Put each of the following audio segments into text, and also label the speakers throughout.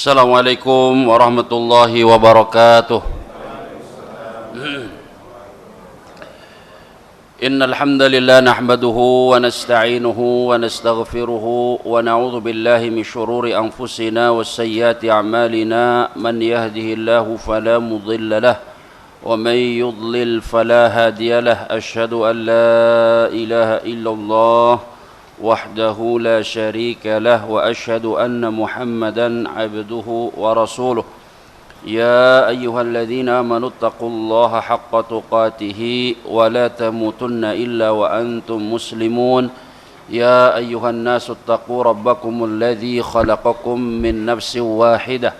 Speaker 1: Assalamualaikum warahmatullahi wabarakatuh. Innal hamdalillah nahmaduhu wa nasta'inuhu wa nastaghfiruhu wa na'udzu billahi min shururi anfusina was sayyiati a'malina man yahdihillahu fala mudilla lahu wa man yudlil fala hadiya lahu asyhadu an la ilaha illallah وحده لا شريك له وأشهد أن محمدا عبده ورسوله يا أيها الذين آمنوا اتقوا الله حق تقاته ولا تموتن إلا وأنتم مسلمون يا أيها الناس اتقوا ربكم الذي خلقكم من نفس واحدة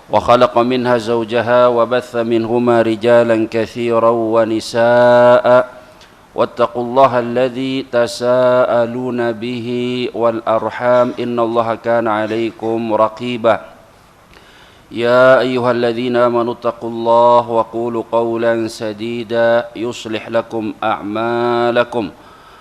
Speaker 1: وخلق منها زوجها وبث منهما رجالا كثيرا ونساء واتقوا الله الذي تساءلون به والأرحام إن الله كان عليكم رقيبا يا أيها الذين آمنوا اتقوا الله وقولوا قولا سديدا يصلح لكم أعمالكم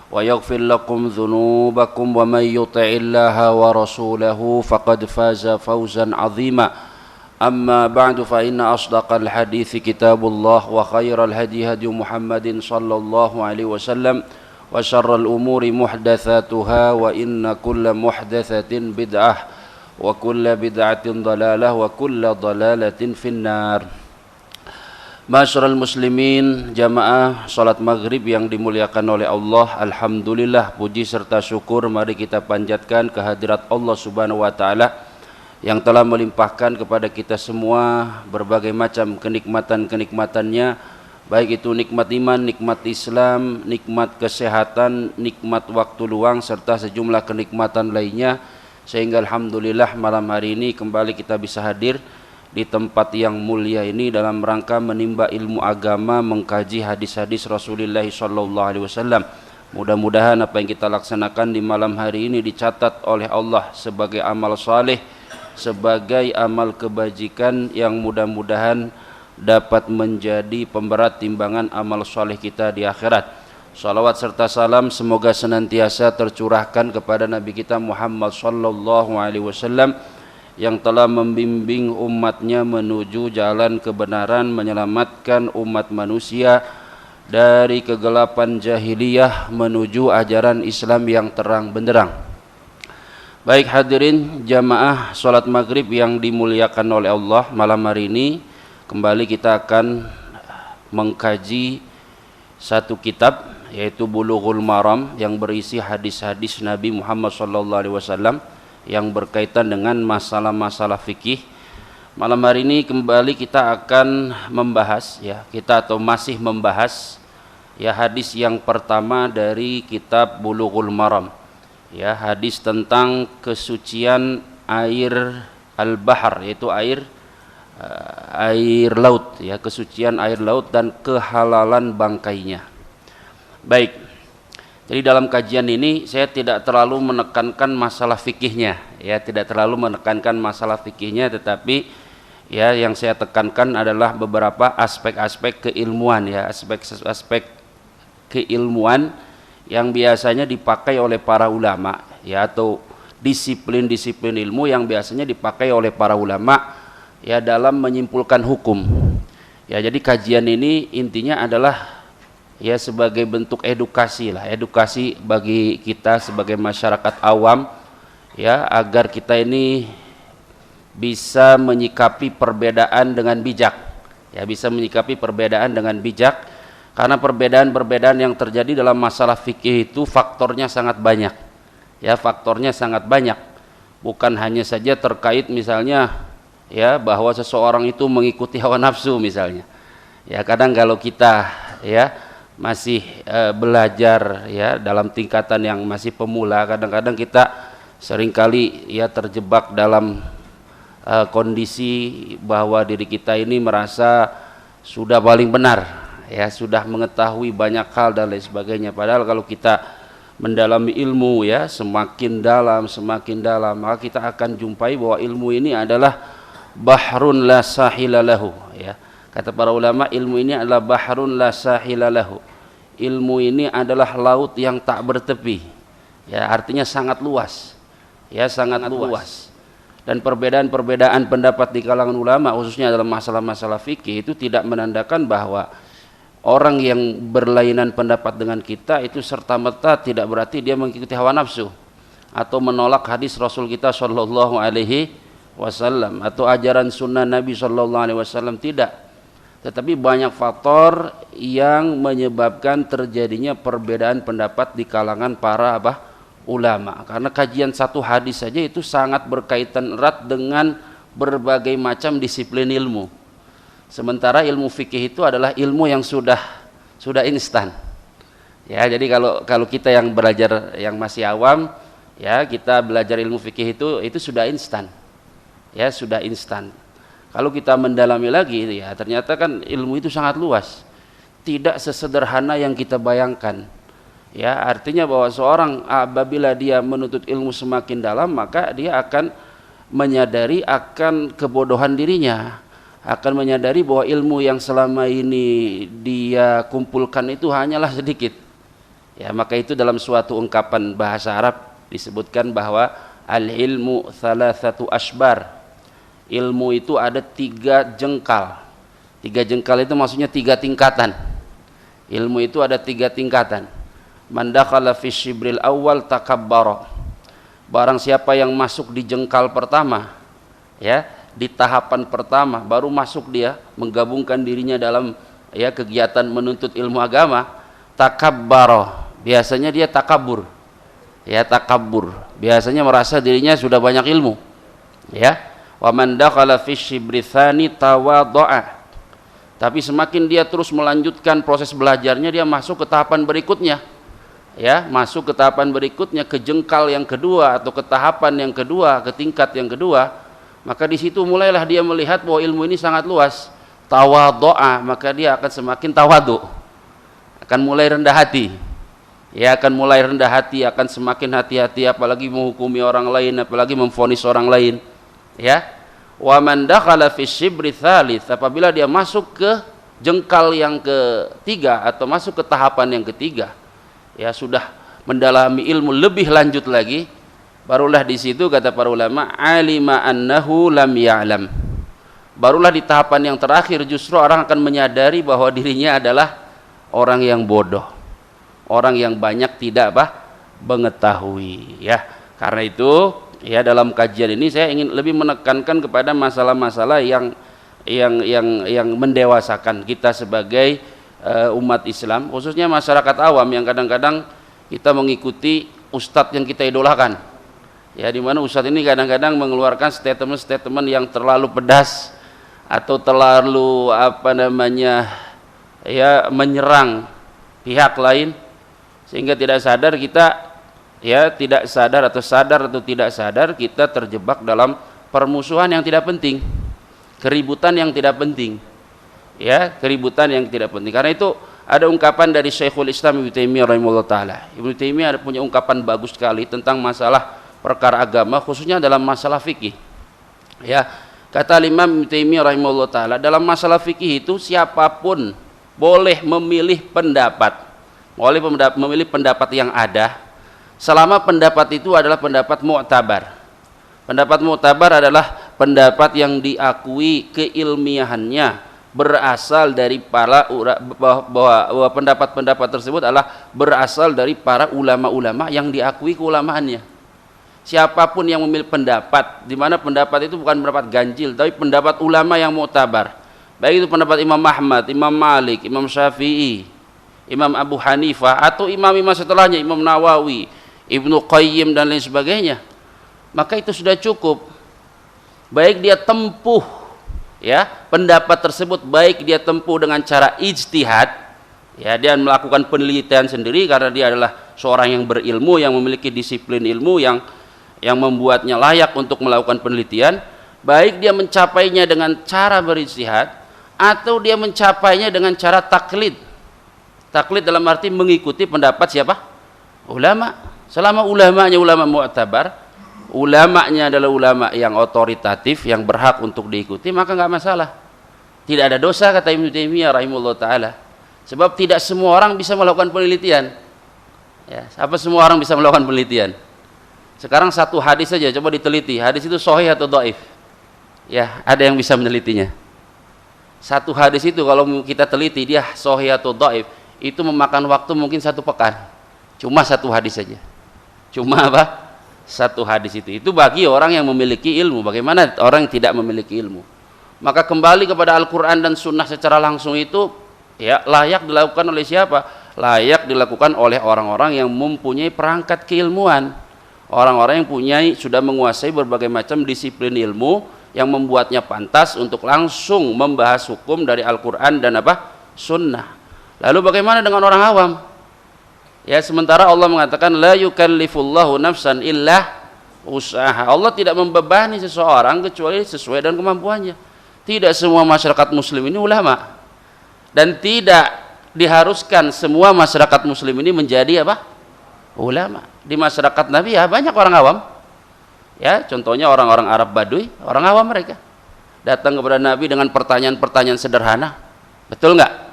Speaker 1: ويغفر لكم ذنوبكم ومن يطع الله ورسوله فقد فاز فوزا عظيما أما بعد فإن أصدق الحديث كتاب الله وخير الهدي هدي محمد صلى الله عليه وسلم وشر الأمور محدثاتها وإن كل محدثة بدعة وكل بدعة ضلالة وكل ضلالة في النار. Masyarul muslimin, jamaah salat maghrib yang dimuliakan oleh Allah, alhamdulillah, puji serta syukur mari kita panjatkan kehadirat Allah Subhanahu wa taala yang telah melimpahkan kepada kita semua berbagai macam kenikmatan-kenikmatannya, baik itu nikmat iman, nikmat Islam, nikmat kesehatan, nikmat waktu luang, serta sejumlah kenikmatan lainnya, sehingga alhamdulillah malam hari ini kembali kita bisa hadir di tempat yang mulia ini dalam rangka menimba ilmu agama, mengkaji hadis-hadis Rasulullah SAW. Mudah-mudahan apa yang kita laksanakan di malam hari ini dicatat oleh Allah sebagai amal saleh, sebagai amal kebajikan yang mudah-mudahan dapat menjadi pemberat timbangan amal soleh kita di akhirat. Salawat serta salam semoga senantiasa tercurahkan kepada Nabi kita Muhammad sallallahu alaihi wasallam yang telah membimbing umatnya menuju jalan kebenaran, menyelamatkan umat manusia dari kegelapan jahiliyah menuju ajaran Islam yang terang benderang. Baik hadirin jamaah salat maghrib yang dimuliakan oleh Allah, malam hari ini kembali kita akan mengkaji satu kitab, yaitu Bulughul Maram, yang berisi hadis-hadis Nabi Muhammad SAW yang berkaitan dengan masalah-masalah fikih. Malam hari ini kembali kita akan membahas, masih membahas hadis yang pertama dari kitab Bulughul Maram. Hadis tentang kesucian air al-bahar, yaitu air laut, kesucian air laut dan kehalalan bangkainya. Baik, jadi dalam kajian ini saya tidak terlalu menekankan masalah fikihnya, tetapi yang saya tekankan adalah beberapa aspek-aspek keilmuan, aspek-aspek keilmuan yang biasanya dipakai oleh para ulama, atau disiplin-disiplin ilmu yang biasanya dipakai oleh para ulama dalam menyimpulkan hukum. Jadi kajian ini intinya adalah sebagai bentuk edukasi bagi kita sebagai masyarakat awam, agar kita ini bisa menyikapi perbedaan dengan bijak, karena perbedaan-perbedaan yang terjadi dalam masalah fikih itu faktornya sangat banyak. Bukan hanya saja terkait misalnya bahwa seseorang itu mengikuti hawa nafsu misalnya. Kadang kalau kita masih belajar dalam tingkatan yang masih pemula, kadang-kadang kita seringkali terjebak dalam kondisi bahwa diri kita ini merasa sudah paling benar, sudah mengetahui banyak hal dan lain sebagainya. Padahal kalau kita mendalami ilmu semakin dalam, maka kita akan jumpai bahwa ilmu ini adalah bahrun la sahila lahu. Kata para ulama, ilmu ini adalah bahrun la sahila lahu. Ilmu ini adalah laut yang tak bertepi. Artinya sangat luas. Sangat luas. Dan perbedaan-perbedaan pendapat di kalangan ulama khususnya dalam masalah-masalah fikih itu tidak menandakan bahwa orang yang berlainan pendapat dengan kita itu serta-merta tidak berarti dia mengikuti hawa nafsu atau menolak hadis Rasul kita sallallahu alaihi wasallam atau ajaran sunnah Nabi sallallahu alaihi wasallam, tidak. Tetapi banyak faktor yang menyebabkan terjadinya perbedaan pendapat di kalangan para ulama. Karena kajian satu hadis saja itu sangat berkaitan erat dengan berbagai macam disiplin ilmu. Sementara ilmu fikih itu adalah ilmu yang sudah instan. Ya, jadi kalau kita yang belajar yang masih awam, ya kita belajar ilmu fikih itu sudah instan. Ya, sudah instan. Kalau kita mendalami lagi, ya ternyata kan ilmu itu sangat luas. Tidak sesederhana yang kita bayangkan. Ya, artinya bahwa seorang apabila dia menuntut ilmu semakin dalam, maka dia akan menyadari akan kebodohan dirinya, akan menyadari bahwa ilmu yang selama ini dia kumpulkan itu hanyalah sedikit. Ya, maka itu dalam suatu ungkapan bahasa Arab disebutkan bahwa al-ilmu thalathatu ashbar. Ilmu itu ada 3 jengkal. 3 jengkal itu maksudnya 3 tingkatan. Ilmu itu ada 3 tingkatan. Man dakhala fi syibril awal takabbara. Barang siapa yang masuk di jengkal pertama, ya, di tahapan pertama baru masuk dia menggabungkan dirinya dalam ya kegiatan menuntut ilmu agama, takabbara. Biasanya dia takabur. Ya, takabur. Biasanya merasa dirinya sudah banyak ilmu. Ya. Wa man dakhala fi syibri tsani tawadha'a. Tapi semakin dia terus melanjutkan proses belajarnya, dia masuk ke tahapan berikutnya. Ya, masuk ke tahapan berikutnya, ke jengkal yang kedua atau ke tahapan yang kedua, ke tingkat yang kedua, maka di situ mulailah dia melihat bahwa ilmu ini sangat luas. Tawadhu'a, maka dia akan semakin tawadhu. Akan mulai rendah hati. Ya, akan mulai rendah hati, akan semakin hati-hati apalagi menghukumi orang lain, apalagi memvonis orang lain. Ya. Wa man dakhala fi syibri tsalits, apabila dia masuk ke jengkal yang ketiga atau masuk ke tahapan yang ketiga, ya sudah mendalami ilmu lebih lanjut lagi, barulah di situ kata para ulama alima annahu lam ya'lam. Barulah di tahapan yang terakhir justru orang akan menyadari bahwa dirinya adalah orang yang bodoh, orang yang banyak tidak mengetahui. Ya, karena itu ya dalam kajian ini saya ingin lebih menekankan kepada masalah-masalah yang mendewasakan kita sebagai umat Islam, khususnya masyarakat awam yang kadang-kadang kita mengikuti ustadz yang kita idolakan. Ya, di mana ustadz ini kadang-kadang mengeluarkan statement-statement yang terlalu pedas atau terlalu ya menyerang pihak lain, sehingga tidak sadar kita, ya tidak sadar atau tidak sadar kita terjebak dalam permusuhan yang tidak penting, keributan yang tidak penting. Ya, keributan yang tidak penting. Karena itu ada ungkapan dari Syekhul Islam Ibnu Taimiyah rahimahullah taala. Ibnu Taimiyah punya ungkapan bagus sekali tentang masalah perkara agama, khususnya dalam masalah fikih. Ya, kata Imam Ibnu Taimiyah rahimahullah taala, dalam masalah fikih itu siapapun boleh memilih pendapat. Boleh memilih pendapat yang ada selama pendapat itu adalah pendapat mu'tabar. Pendapat mu'tabar adalah pendapat yang diakui keilmiahannya berasal dari para bahwa pendapat-pendapat tersebut adalah berasal dari para ulama-ulama yang diakui keulamaannya. Siapapun yang memilih pendapat, di mana pendapat itu bukan pendapat ganjil, tapi pendapat ulama yang mu'tabar. Baik itu pendapat Imam Ahmad, Imam Malik, Imam Syafi'i, Imam Abu Hanifah, atau imam-imam setelahnya, Imam Nawawi, Ibnu Qayyim dan lain sebagainya. Maka itu sudah cukup. Baik dia tempuh ya pendapat tersebut, baik dia tempuh dengan cara ijtihad, ya dia melakukan penelitian sendiri karena dia adalah seorang yang berilmu, yang memiliki disiplin ilmu yang membuatnya layak untuk melakukan penelitian, baik dia mencapainya dengan cara berijtihad atau dia mencapainya dengan cara taklid. Taklid dalam arti mengikuti pendapat siapa? Ulama. Selama ulamanya ulama mu'tabar, ulamanya adalah ulama yang otoritatif, yang berhak untuk diikuti, maka nggak masalah. Tidak ada dosa kata Ibnu Taimiyah rahimahullah taala. Sebab tidak semua orang bisa melakukan penelitian. Ya, apa semua orang bisa melakukan penelitian? Sekarang satu hadis saja coba diteliti, hadis itu sahih atau dhaif? Ya, ada yang bisa menelitinya. Satu hadis itu kalau kita teliti dia sahih atau dhaif, itu memakan waktu mungkin 1 pekan. Cuma satu hadis saja. Cuma apa? Satu hadis itu. Itu bagi orang yang memiliki ilmu. Bagaimana orang yang tidak memiliki ilmu? Maka kembali kepada Al-Quran dan Sunnah secara langsung itu ya layak dilakukan oleh siapa? Layak dilakukan oleh orang-orang yang mempunyai perangkat keilmuan. Orang-orang yang sudah menguasai berbagai macam disiplin ilmu yang membuatnya pantas untuk langsung membahas hukum dari Al-Quran dan apa? Sunnah. Lalu bagaimana dengan orang awam? Ya, sementara Allah mengatakan la yukallifullahu nafsan illa usaha. Allah tidak membebani seseorang kecuali sesuai dengan kemampuannya. Tidak semua masyarakat muslim ini ulama. Dan tidak diharuskan semua masyarakat muslim ini menjadi apa? Ulama. Di masyarakat Nabi ya banyak orang awam. Ya, contohnya orang-orang Arab Baduy, orang awam mereka. Datang kepada Nabi dengan pertanyaan-pertanyaan sederhana. Betul enggak?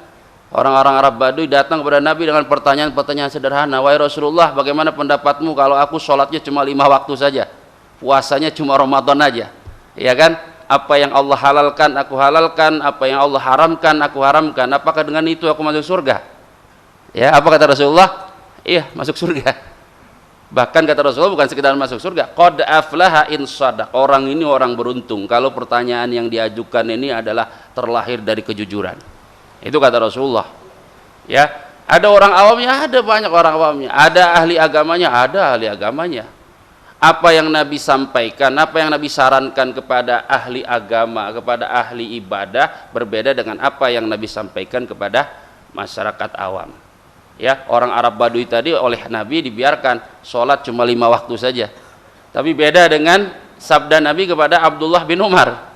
Speaker 1: Orang-orang Arab Baduy datang kepada Nabi dengan pertanyaan-pertanyaan sederhana. Wahai Rasulullah, bagaimana pendapatmu kalau aku sholatnya cuma 5 waktu saja, puasanya cuma Ramadan aja, ya kan? Apa yang Allah halalkan aku halalkan, apa yang Allah haramkan aku haramkan. Apakah dengan itu aku masuk surga? Ya, apa kata Rasulullah? Iya, masuk surga. Bahkan kata Rasulullah bukan sekedar masuk surga, qad aflaha in shadaq. Orang ini orang beruntung kalau pertanyaan yang diajukan ini adalah terlahir dari kejujuran. Itu kata Rasulullah. Ya, ada orang awamnya, ada banyak orang awamnya. Ada ahli agamanya, ada ahli agamanya. Apa yang Nabi sampaikan, apa yang Nabi sarankan kepada ahli agama, kepada ahli ibadah berbeda dengan apa yang Nabi sampaikan kepada masyarakat awam. Ya, orang Arab Baduy tadi oleh Nabi dibiarkan sholat cuma 5 waktu saja. Tapi beda dengan sabda Nabi kepada Abdullah bin Umar.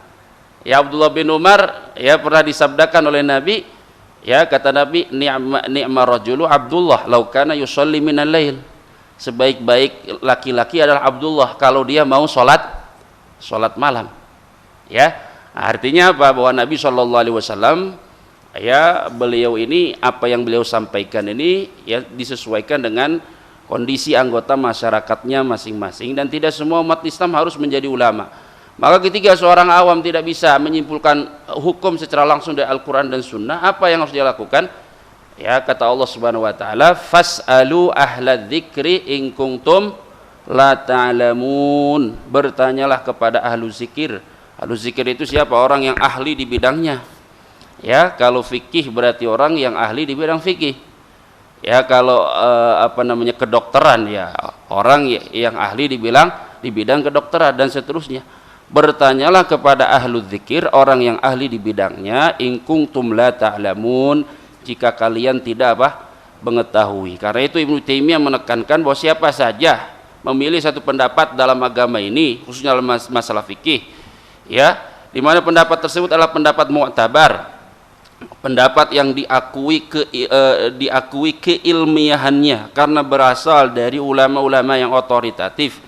Speaker 1: Ya, Abdullah bin Umar ya pernah disabdakan oleh Nabi, ya kata Nabi, ni'ma rajulu Abdullah law kana yusalli minal lail. Sebaik-baik laki-laki adalah Abdullah kalau dia mau sholat malam. Ya, artinya apa? Bahwa Nabi SAW ya beliau ini apa yang beliau sampaikan ini ya disesuaikan dengan kondisi anggota masyarakatnya masing-masing, dan tidak semua umat Islam harus menjadi ulama. Maka ketika seorang awam tidak bisa menyimpulkan hukum secara langsung dari Al-Quran dan Sunnah, apa yang harus dia lakukan? Ya, kata Allah Subhanahu wa taala, fas'alu ahla dzikri in kuntum la ta'lamun. Bertanyalah kepada ahlu zikir. Ahlu zikir itu siapa? Orang yang ahli di bidangnya. Ya, kalau fikih berarti orang yang ahli di bidang fikih. Ya, kalau kedokteran ya orang yang ahli di bidang kedokteran dan seterusnya. Bertanyalah kepada ahlu zikir, orang yang ahli di bidangnya, in kuntum la ta'lamun, jika kalian tidak mengetahui. Karena itu Ibnu Taimiyah menekankan bahwa siapa saja memilih satu pendapat dalam agama ini, khususnya dalam masalah fikih, ya, di mana pendapat tersebut adalah pendapat mu'tabar, pendapat yang diakui keilmiahannya karena berasal dari ulama-ulama yang otoritatif,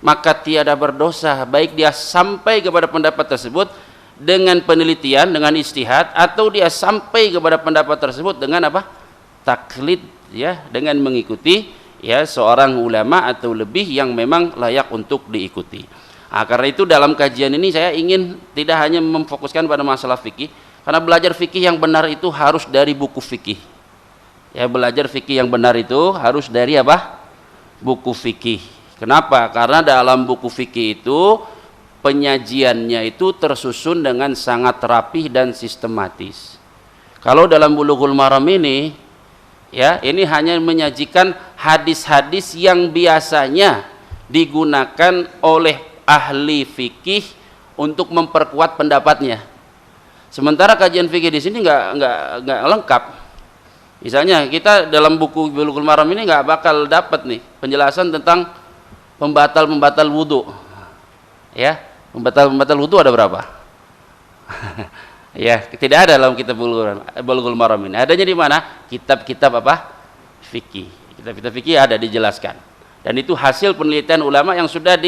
Speaker 1: maka tiada berdosa baik dia sampai kepada pendapat tersebut dengan penelitian, dengan ijtihad, atau dia sampai kepada pendapat tersebut dengan taklid, ya, dengan mengikuti ya seorang ulama atau lebih yang memang layak untuk diikuti. Karena itu dalam kajian ini saya ingin tidak hanya memfokuskan pada masalah fikih, karena belajar fikih yang benar itu harus dari buku fikih. Ya, belajar fikih yang benar itu harus dari buku fikih. Kenapa? Karena dalam buku fikih itu penyajiannya itu tersusun dengan sangat rapih dan sistematis. Kalau dalam Bulughul Maram ini, ya, ini hanya menyajikan hadis-hadis yang biasanya digunakan oleh ahli fikih untuk memperkuat pendapatnya. Sementara kajian fikih di sini nggak lengkap. Misalnya kita dalam buku Bulughul Maram ini nggak bakal dapat nih penjelasan tentang pembatal wudu. Ya, pembatal wudu ada berapa? Ya, tidak ada dalam kitab Bulughul Maram ini. Adanya di mana? Kitab-kitab fikih. Kitab-kitab fikih ada dijelaskan. Dan itu hasil penelitian ulama yang sudah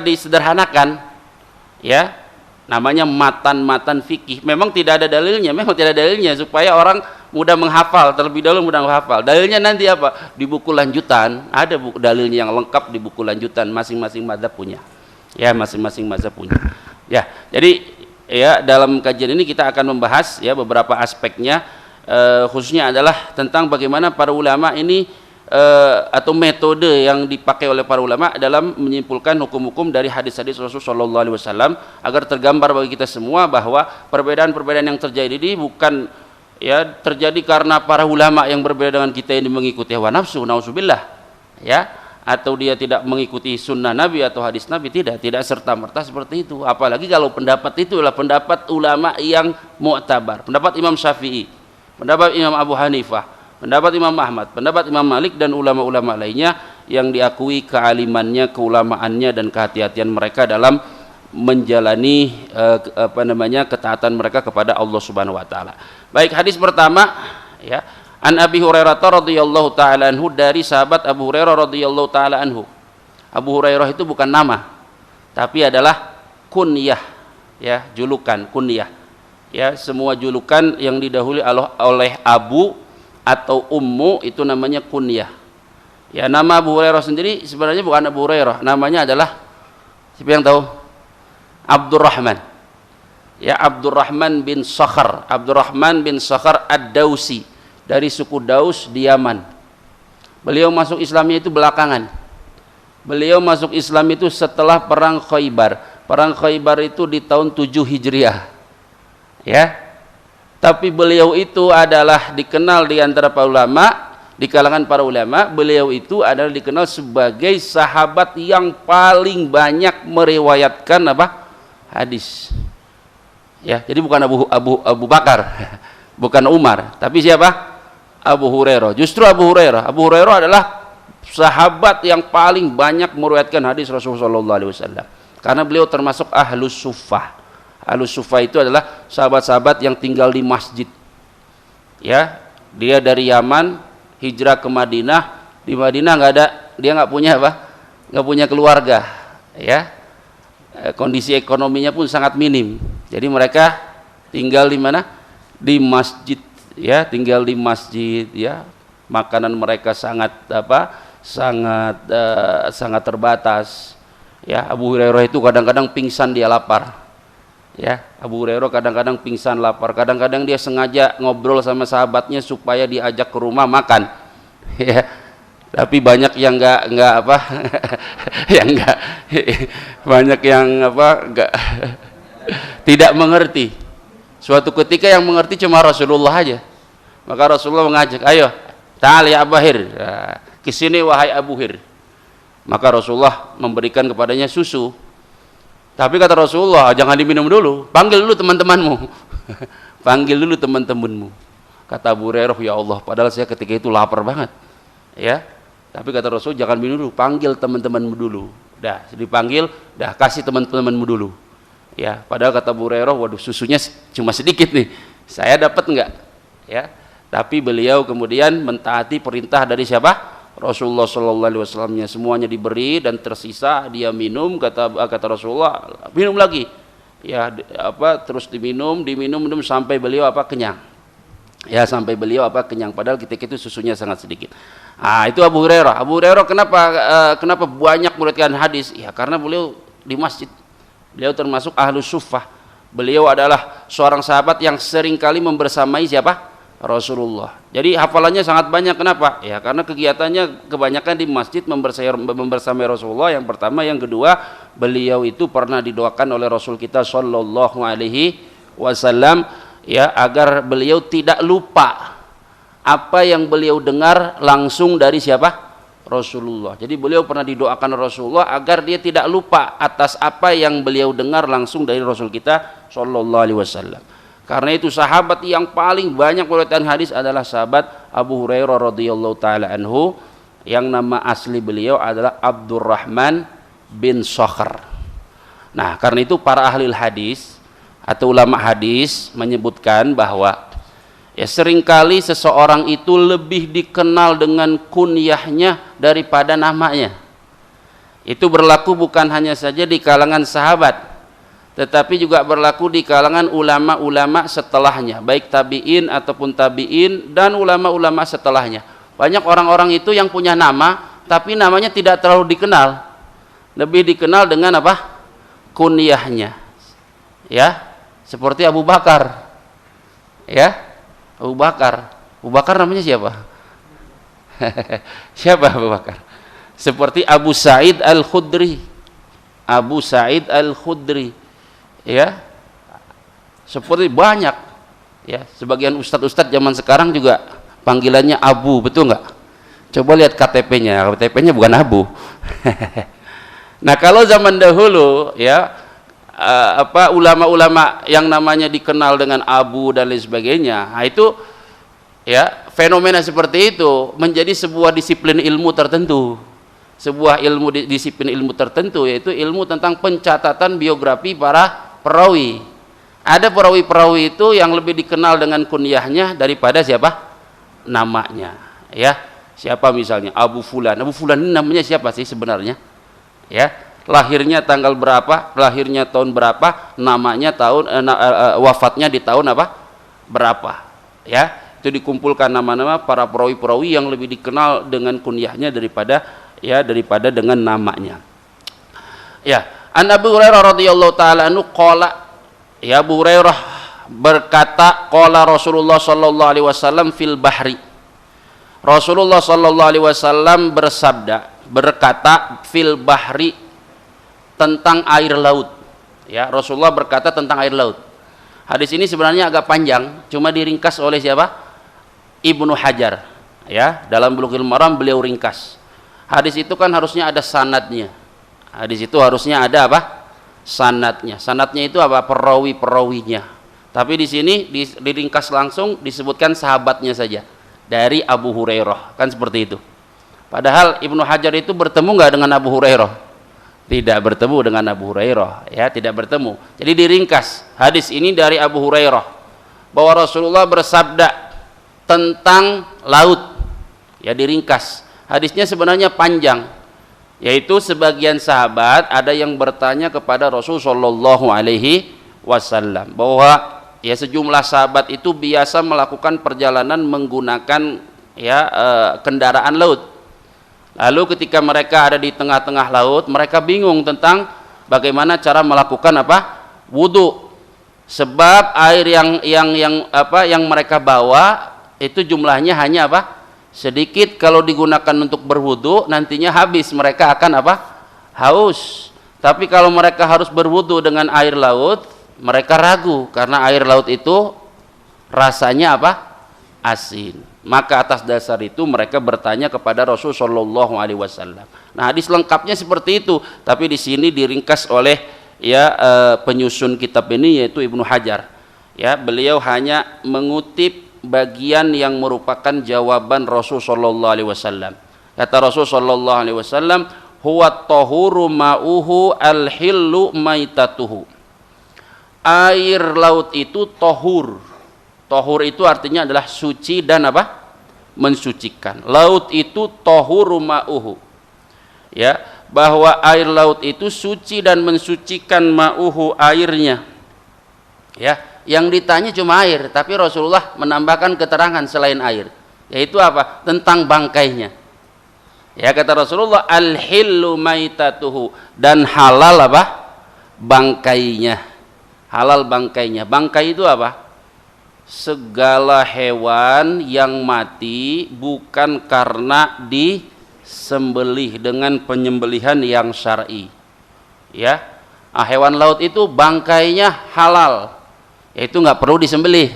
Speaker 1: disederhanakan. Ya. Namanya matan-matan fikih. Memang tidak ada dalilnya supaya orang mudah menghafal, terlebih dahulu mudah menghafal. Dalilnya nanti apa? Di buku lanjutan, ada buku dalilnya yang lengkap di buku lanjutan, masing-masing mazhab punya. Ya, masing-masing mazhab punya. Ya, jadi ya dalam kajian ini kita akan membahas ya beberapa aspeknya, khususnya adalah tentang bagaimana para ulama ini atau metode yang dipakai oleh para ulama dalam menyimpulkan hukum-hukum dari hadis-hadis Rasulullah SAW agar tergambar bagi kita semua bahwa perbedaan-perbedaan yang terjadi ini bukan ya terjadi karena para ulama yang berbeda dengan kita ini mengikuti hawa nafsu, nauzubillah, ya, atau dia tidak mengikuti sunnah Nabi atau hadis Nabi, tidak serta-merta seperti itu. Apalagi kalau pendapat itu adalah pendapat ulama yang mu'tabar, pendapat Imam Syafi'i, pendapat Imam Abu Hanifah, pendapat Imam Ahmad, pendapat Imam Malik dan ulama-ulama lainnya yang diakui kealimannya, keulamaannya dan kehati-hatian mereka dalam menjalani ketaatan mereka kepada Allah Subhanahu wa taala. Baik, hadis pertama ya, An Abi Hurairah radhiyallahu taala anhu, dari sahabat Abu Hurairah radhiyallahu taala anhu. Abu Hurairah itu bukan nama, tapi adalah kunyah, ya, julukan, kunyah. Ya, semua julukan yang didahului oleh Abu atau ummu itu namanya kunyah. Ya, nama Abu Hurairah sendiri sebenarnya bukan Abu Hurairah, namanya adalah, siapa yang tahu? Abdurrahman. Ya, Abdurrahman bin Sakhar, Abdurrahman bin Sakhar Ad-Dausi, dari suku Daus di Yaman. Beliau masuk Islamnya itu belakangan. Beliau masuk Islam itu setelah perang Khaybar. Perang Khaybar itu di tahun 7 Hijriah. Ya. Tapi beliau itu adalah dikenal di antara para ulama, di kalangan para ulama, beliau itu adalah dikenal sebagai sahabat yang paling banyak meriwayatkan apa? Hadis. Ya, jadi bukan Abu Bakar, bukan Umar, tapi siapa? Abu Hurairah. Justru Abu Hurairah adalah sahabat yang paling banyak meriwayatkan hadis Rasulullah SAW. Karena beliau termasuk ahlus suffah. Ahlus suffah itu adalah sahabat-sahabat yang tinggal di masjid. Ya, dia dari Yaman hijrah ke Madinah. Di Madinah dia nggak punya apa? Nggak punya keluarga. Ya, kondisi ekonominya pun sangat minim. Jadi mereka tinggal di mana? Di masjid. Ya, tinggal di masjid. Ya, makanan mereka sangat sangat terbatas. Ya, Abu Hurairah itu kadang-kadang pingsan, dia lapar. Ya, Abu Hurairah kadang-kadang pingsan lapar, kadang-kadang dia sengaja ngobrol sama sahabatnya supaya diajak ke rumah makan. Ya, tapi banyak yang enggak yang enggak banyak yang enggak tidak mengerti. Suatu ketika yang mengerti cuma Rasulullah aja. Maka Rasulullah mengajak, ayo, ta'al ya Abu Hir, ke sini wahai Abu Hir. Maka Rasulullah memberikan kepadanya susu. Tapi kata Rasulullah, jangan diminum dulu, panggil dulu teman-temanmu. Panggil dulu teman-temanmu. Kata Abu Hurairah, ya Allah, padahal saya ketika itu lapar banget. Ya, tapi kata Rasul, jangan minum dulu, panggil teman-temanmu dulu. Dah, dipanggil, dah kasih teman-temanmu dulu. Ya, padahal kata Abu Hurairah, waduh, susunya cuma sedikit nih, saya dapat enggak? Ya, tapi beliau kemudian mentaati perintah dari siapa? Rasulullah SAW-nya, semuanya diberi dan tersisa dia minum. Kata Rasulullah, minum lagi. Ya, terus diminum sampai beliau kenyang. Ya, sampai beliau kenyang. Padahal ketika itu susunya sangat sedikit. Itu Abu Hurairah. Abu Hurairah kenapa banyak meriwayatkan hadis? Ya, karena beliau di masjid. Beliau termasuk ahlus suffah. Beliau adalah seorang sahabat yang seringkali membersamai siapa? Rasulullah. Jadi hafalannya sangat banyak. Kenapa? Ya, karena kegiatannya kebanyakan di masjid membersamai Rasulullah. Yang pertama, yang kedua, beliau itu pernah didoakan oleh Rasul kita Shallallahu Alaihi Wasallam, ya, agar beliau tidak lupa apa yang beliau dengar langsung dari siapa? Rasulullah. Jadi beliau pernah didoakan Rasulullah agar dia tidak lupa atas apa yang beliau dengar langsung dari Rasul kita Shallallahu Alaihi Wasallam. Karena itu sahabat yang paling banyak meriwayatkan hadis adalah sahabat Abu Hurairah radhiyallahu taala anhu, yang nama asli beliau adalah Abdurrahman bin Sakhar. Nah, karena itu para ahli hadis atau ulama hadis menyebutkan bahwa ya seringkali seseorang itu lebih dikenal dengan kunyahnya daripada namanya. Itu berlaku bukan hanya saja di kalangan sahabat, tetapi juga berlaku di kalangan ulama-ulama setelahnya, baik tabi'in ataupun tabi'in dan ulama-ulama setelahnya. Banyak orang-orang itu yang punya nama tapi namanya tidak terlalu dikenal, lebih dikenal dengan apa? Kunyahnya, ya, seperti Abu Bakar, ya, Abu Bakar namanya siapa? Siapa Abu Bakar? Seperti Abu Sa'id Al-Khudri, ya, seperti banyak, ya, sebagian ustadz-ustadz zaman sekarang juga panggilannya Abu, betul nggak? Coba lihat KTP-nya bukan Abu. Nah, kalau zaman dahulu, ya, ulama-ulama yang namanya dikenal dengan Abu dan lain sebagainya, nah itu, ya, fenomena seperti itu menjadi sebuah disiplin ilmu tertentu, disiplin ilmu tertentu, yaitu ilmu tentang pencatatan biografi para perawi. Ada perawi-perawi itu yang lebih dikenal dengan kunyahnya daripada siapa? Namanya, ya. Siapa misalnya? Abu Fulan ini namanya siapa sih sebenarnya? Ya, lahirnya tanggal berapa, lahirnya tahun berapa, namanya wafatnya di tahun apa? Berapa? Ya, itu dikumpulkan nama-nama para perawi-perawi yang lebih dikenal dengan kunyahnya daripada dengan namanya. Ya, An Abu Hurairah radhiyallahu taala anhu qala, ya, Abu Hurairah berkata, qala Rasulullah sallallahu alaihi wasallam fil bahri. Rasulullah sallallahu alaihi wasallam berkata fil bahri, tentang air laut. Ya, Rasulullah berkata tentang air laut. Hadis ini sebenarnya agak panjang, cuma diringkas oleh siapa? Ibnu Hajar. Ya, dalam Bulughul Maram beliau ringkas. Hadis itu kan harusnya ada sanadnya. Hadis itu harusnya ada apa? Sanadnya. Sanadnya itu apa? Perawi-perawinya. Tapi di sini diringkas langsung, disebutkan sahabatnya saja, dari Abu Hurairah, kan seperti itu. Padahal Ibnu Hajar itu bertemu nggak dengan Abu Hurairah? Tidak bertemu dengan Abu Hurairah, ya, tidak bertemu. Jadi diringkas, hadis ini dari Abu Hurairah bahwa Rasulullah bersabda tentang laut. Ya, diringkas. Hadisnya sebenarnya panjang, yaitu sebagian sahabat ada yang bertanya kepada Rasul sallallahu alaihi wasallam bahwa, ya, sejumlah sahabat itu biasa melakukan perjalanan menggunakan, ya, kendaraan laut. Lalu ketika mereka ada di tengah-tengah laut, mereka bingung tentang bagaimana cara melakukan apa? Wudu. Sebab air yang mereka bawa itu jumlahnya hanya apa? Sedikit. Kalau digunakan untuk berwudu nantinya habis, mereka akan apa? Haus. Tapi kalau mereka harus berwudu dengan air laut, mereka ragu karena air laut itu rasanya apa? Asin. Maka atas dasar itu mereka bertanya kepada Rasul sallallahu alaihi wasallam. Nah, hadis lengkapnya seperti itu, tapi di sini diringkas oleh, ya, penyusun kitab ini yaitu Ibnu Hajar. Ya, beliau hanya mengutip bagian yang merupakan jawaban Rasul sallallahu alaihi wasallam. Kata Rasul sallallahu alaihi wasallam, huwa tahuru ma'uhu al-hillu maitatuhu. Air laut itu tahur. Tahur itu artinya adalah suci dan apa? Mensucikan. Laut itu tahuru ma'uhu. Ya, bahwa air laut itu suci dan mensucikan, ma'uhu, airnya. Ya, yang ditanya cuma air, tapi Rasulullah menambahkan keterangan selain air, yaitu apa? Tentang bangkainya. Ya, kata Rasulullah, al-hillu maitatuhu, dan halal apa? Bangkainya. Halal bangkainya. Bangkai itu apa? Segala hewan yang mati bukan karena disembelih dengan penyembelihan yang syar'i. Ya, hewan laut itu bangkainya halal, yaitu nggak perlu disembelih.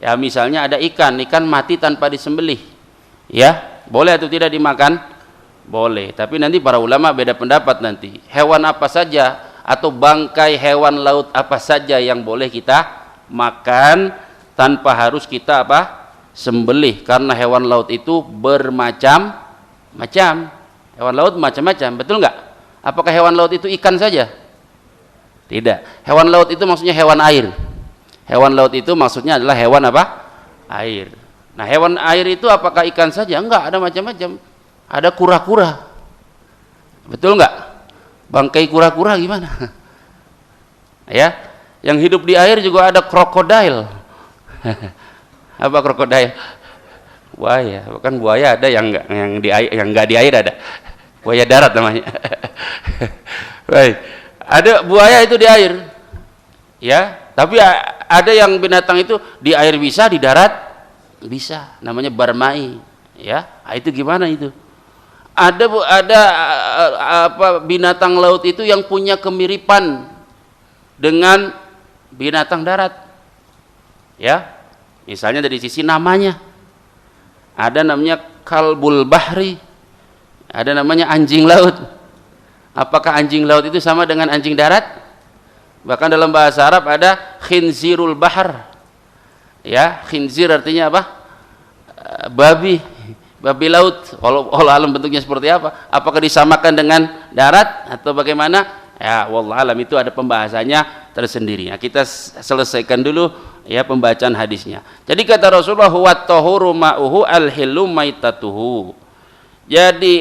Speaker 1: Ya, misalnya ada ikan mati tanpa disembelih, ya, boleh atau tidak dimakan? Boleh. Tapi nanti para ulama beda pendapat nanti. Hewan apa saja atau bangkai hewan laut apa saja yang boleh kita makan tanpa harus kita apa? Sembelih, karena hewan laut itu bermacam-macam. Hewan laut macam-macam, betul nggak? Apakah hewan laut itu ikan saja? Tidak. Hewan laut itu maksudnya hewan air. Hewan laut itu maksudnya adalah hewan apa? Air. Nah, hewan air itu apakah ikan saja? Enggak, ada macam-macam. Ada kura-kura. Betul nggak? Bangkai kura-kura gimana? Ya, yang hidup di air juga ada krokodil. Apa krokodil? Buaya. Bukan buaya, ada yang enggak di air ada. Buaya darat namanya. Baik. Ada buaya itu di air. Ya, tapi ada yang binatang itu di air bisa, di darat bisa. Namanya barmai. Ya, itu gimana itu? Ada binatang laut itu yang punya kemiripan dengan binatang darat. Ya. Misalnya dari sisi namanya. Ada namanya kalbul bahri. Ada namanya anjing laut. Apakah anjing laut itu sama dengan anjing darat? Bahkan dalam bahasa Arab ada khinzirul bahar. Ya, khinzir artinya apa? Babi laut. Walau alam bentuknya seperti apa? Apakah disamakan dengan darat atau bagaimana? Ya, wallah alam, itu ada pembahasannya tersendiri. Nah, kita selesaikan dulu ya pembacaan hadisnya. Jadi kata Rasulullah, huwa tahuru ma'uhu al-hillu maitatuhu. Jadi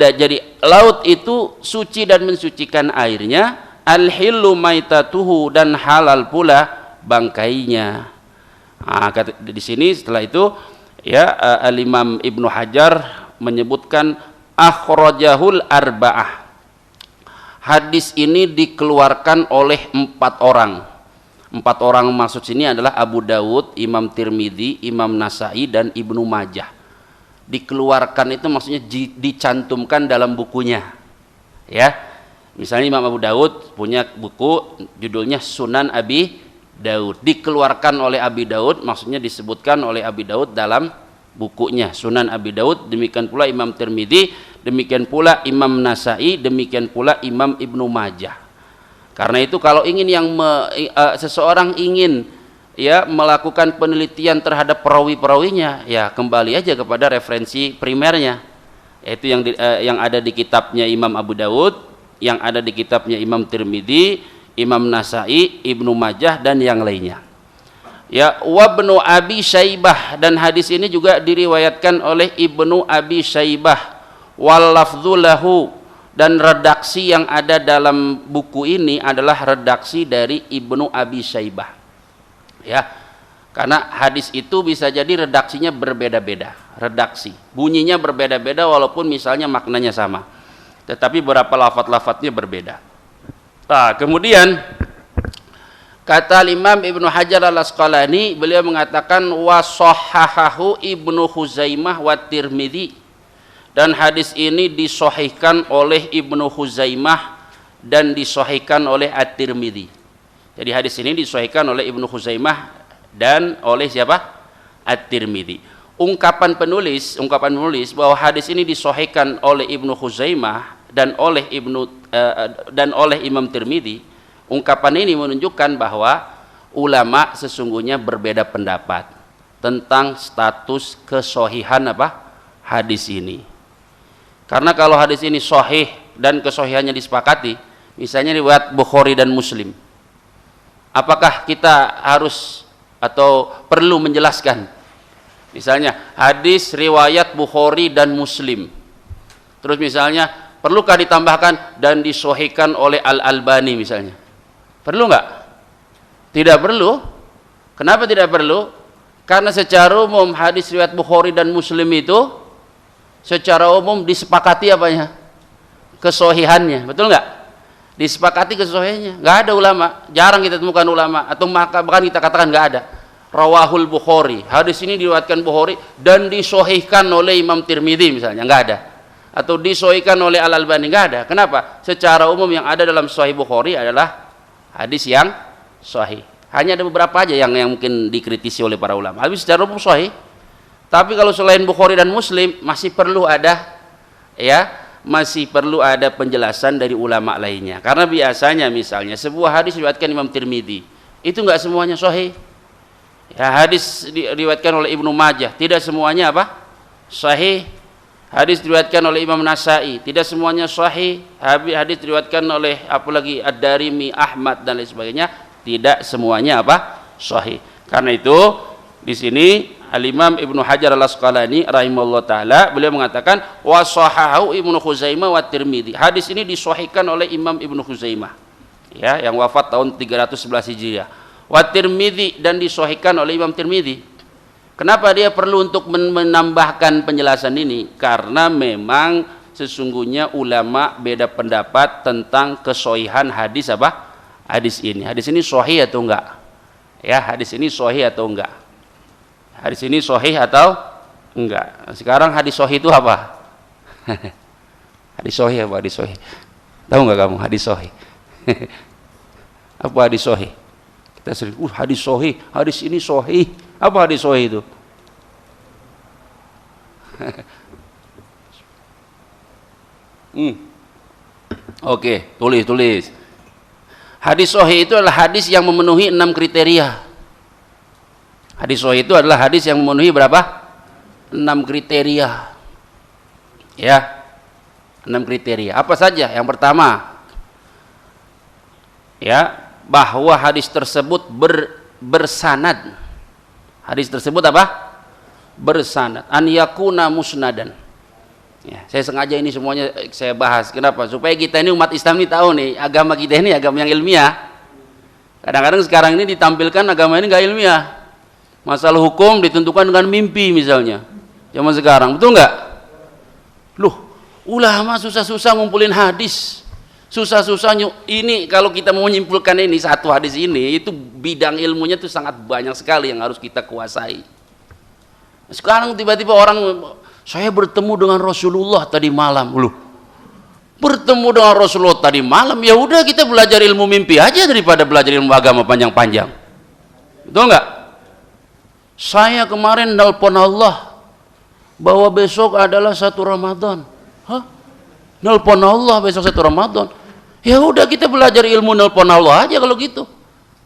Speaker 1: jadi laut itu suci dan mensucikan airnya, al-hillu maitatuhu, dan halal pula bangkainya. Nah, di sini setelah itu ya Al-Imam Ibnu Hajar menyebutkan akhrajahul arba'ah. Hadis ini dikeluarkan oleh 4 orang. 4 orang maksud sini adalah Abu Dawud, Imam Tirmidzi, Imam Nasai, dan Ibnu Majah. Dikeluarkan itu maksudnya dicantumkan dalam bukunya. Ya. Misalnya Imam Abu Dawud punya buku judulnya Sunan Abi Daud. Dikeluarkan oleh Abi Daud maksudnya disebutkan oleh Abi Daud dalam bukunya Sunan Abi Daud. Demikian pula Imam Tirmidzi, demikian pula Imam Nasai, demikian pula Imam Ibnu Majah. Karena itu kalau ingin seseorang ingin ya melakukan penelitian terhadap perawi-perawinya, ya kembali aja kepada referensi primernya, yaitu yang ada di kitabnya Imam Abu Dawud, yang ada di kitabnya Imam Tirmidzi, Imam Nasai, Ibnu Majah, dan yang lainnya. Ya, Ibnu Abi Syaibah, dan hadis ini juga diriwayatkan oleh Ibnu Abi Syaibah. Wal lafdzu lahu, dan redaksi yang ada dalam buku ini adalah redaksi dari Ibnu Abi Syaibah. Ya, karena hadis itu bisa jadi redaksinya berbeda-beda, redaksi bunyinya berbeda-beda walaupun misalnya maknanya sama, tetapi beberapa lafaz-lafaznya berbeda. Nah, kemudian kata Imam Ibnu Hajar Al-Asqalani, beliau mengatakan wa shahhahahu Ibnu Khuzaimah wa Tirmidzi, dan hadis ini disahihkan oleh Ibnu Khuzaimah dan disahihkan oleh At-Tirmidzi. Jadi hadis ini disahihkan oleh Ibnu Khuzaimah dan oleh siapa? At-Tirmidzi. Ungkapan penulis bahwa hadis ini disahihkan oleh Ibnu Khuzaimah dan oleh Imam Tirmidzi. Ungkapan ini menunjukkan bahwa ulama sesungguhnya berbeda pendapat tentang status kesohihan hadis ini. Karena kalau hadis ini sahih dan kesohihannya disepakati, misalnya riwayat Bukhari dan Muslim, apakah kita harus atau perlu menjelaskan? Misalnya hadis riwayat Bukhari dan Muslim, terus misalnya perlukah ditambahkan dan disahihkan oleh Al-Albani misalnya? Perlu nggak? Tidak perlu. Kenapa tidak perlu? Karena secara umum hadis riwayat Bukhari dan Muslim itu secara umum disepakati apanya? Kesohihannya, betul nggak? Disepakati kesohihannya. Nggak ada ulama, jarang kita temukan ulama, atau bahkan kita katakan nggak ada. Rawahul Bukhari, hadis ini diriwayatkan Bukhari dan disohihkan oleh Imam Tirmidzi misalnya, nggak ada. Atau disohihkan oleh Al-Albani, nggak ada. Kenapa? Secara umum yang ada dalam Sahih Bukhari adalah hadis yang sahih. Hanya ada beberapa aja yang mungkin dikritisi oleh para ulama. Habis secara umum sahih. Tapi kalau selain Bukhari dan Muslim masih perlu ada penjelasan dari ulama lainnya. Karena biasanya misalnya sebuah hadis diriwayatkan Imam Tirmidzi, itu enggak semuanya sahih. Ya, hadis diriwayatkan oleh Ibnu Majah, tidak semuanya sahih. Hadis diriwayatkan oleh Imam Nasai, tidak semuanya sahih. Hadis diriwayatkan oleh apalagi Ad-Darimi, Ahmad, dan lain sebagainya, tidak semuanya sahih. Karena itu di sini Al-Imam Ibnu Hajar Al-Asqalani rahimahullah taala beliau mengatakan wa sahahu Ibnu Khuzaimah wa Tirmidzi. Hadis ini disahihkan oleh Imam Ibnu Khuzaimah Ya, yang wafat tahun 311 Hijriah. Wa Tirmidzi, dan disahihkan oleh Imam Tirmidzi. Kenapa dia perlu untuk menambahkan penjelasan ini? Karena memang sesungguhnya ulama beda pendapat tentang kesohihan hadis apa? Hadis ini. Hadis ini sahih atau enggak? Ya, hadis ini sahih atau enggak? Hadis ini sahih atau enggak? Sekarang hadis sahih itu apa? Hadis sahih apa hadis sahih? Tahu enggak kamu hadis sahih? Apa hadis sahih? Kita sering, hadis sahih, hadis ini sahih. Apa hadis sahih itu? Oke, tulis. Hadis sahih itu adalah hadis yang memenuhi 6 kriteria. Hadis sahih itu adalah hadis yang memenuhi berapa? 6 kriteria. Ya, 6 kriteria. Apa saja? Yang pertama, ya, bahwa hadis tersebut bersanad. Hadis tersebut apa? Bersanad. An yakuna musnadan. Ya, saya sengaja ini semuanya saya bahas. Kenapa? Supaya kita ini umat Islam ini tahu nih, agama kita ini agama yang ilmiah. Kadang-kadang sekarang ini ditampilkan agama ini nggak ilmiah. Masalah hukum ditentukan dengan mimpi misalnya. Zaman sekarang, betul nggak? Loh, ulama susah-susah ngumpulin hadis. Susah-susah ini kalau kita mau menyimpulkan ini satu hadis ini, itu bidang ilmunya itu sangat banyak sekali yang harus kita kuasai. Sekarang tiba-tiba orang, saya bertemu dengan Rasulullah tadi malam. Loh, bertemu dengan Rasulullah tadi malam, ya udah kita belajar ilmu mimpi aja daripada belajar ilmu agama panjang-panjang. Betul nggak? Saya kemarin nelpon Allah bahwa besok adalah 1 Ramadan. Hah? Nelpon Allah besok 1 Ramadan. Ya udah kita belajar ilmu nelpon Allah aja kalau gitu.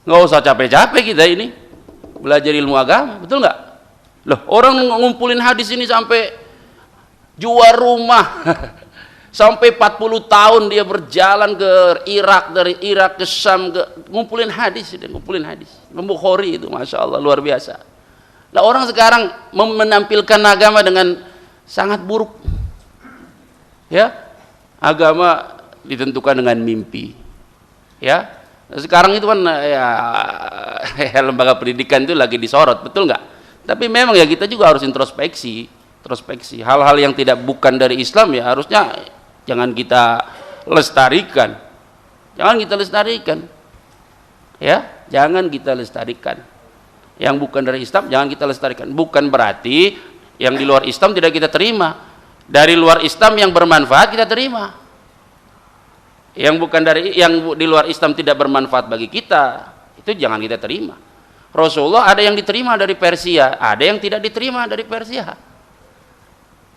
Speaker 1: Nggak usah capek-capek kita ini belajar ilmu agama, betul nggak? Loh, orang ngumpulin hadis ini sampai jual rumah. Sampai 40 tahun dia berjalan ke Irak, dari Irak ke Syam, ngumpulin hadis, ngumpulin hadis. Bukhari itu, masya Allah, luar biasa. Nah, orang sekarang menampilkan agama dengan sangat buruk. Ya, agama ditentukan dengan mimpi. Ya, sekarang itu kan ya lembaga pendidikan itu lagi disorot, betul nggak? Tapi memang ya kita juga harus introspeksi. Hal-hal yang tidak bukan dari Islam ya harusnya jangan kita lestarikan. Ya, jangan kita lestarikan. Yang bukan dari Islam jangan kita lestarikan. Bukan berarti yang di luar Islam tidak kita terima. Dari luar Islam yang bermanfaat kita terima. Yang di luar Islam tidak bermanfaat bagi kita, itu jangan kita terima. Rasulullah ada yang diterima dari Persia, ada yang tidak diterima dari Persia.